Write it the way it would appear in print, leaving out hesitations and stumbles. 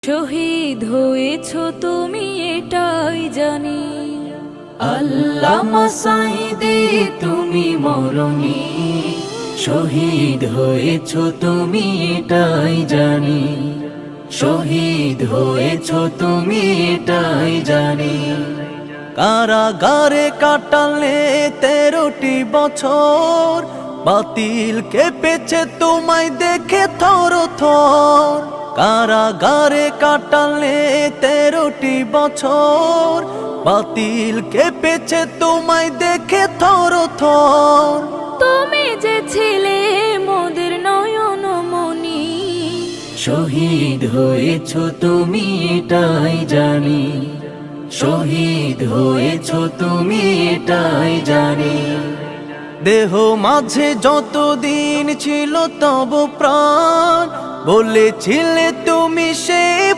শহীদ হয়েছ তুমি এটাই জানি, আল্লামা সাঈদী তুমি মরণি। শহীদ হয়েছ তুমি এটাই জানি, শহীদ হয়েছ তুমি এটাই জানি। কারাগারে কাটালে 13টি বছর, বাতিল কেঁপেছে তোমায় দেখে থর থর। কারাগারে কাটালে 13টি বছর, বাতিল কেঁপেছে তোমায় দেখে থর থর। তুমি যে ছিলে মোদের নয়ন মনি, শহীদ হয়েছ তুমি এটাই জানি, শহীদ হয়েছ তুমি এটাই জানি। দেহ মাঝে যতদিন ছিল তব প্রাণ, বলেছিলে তুমি সে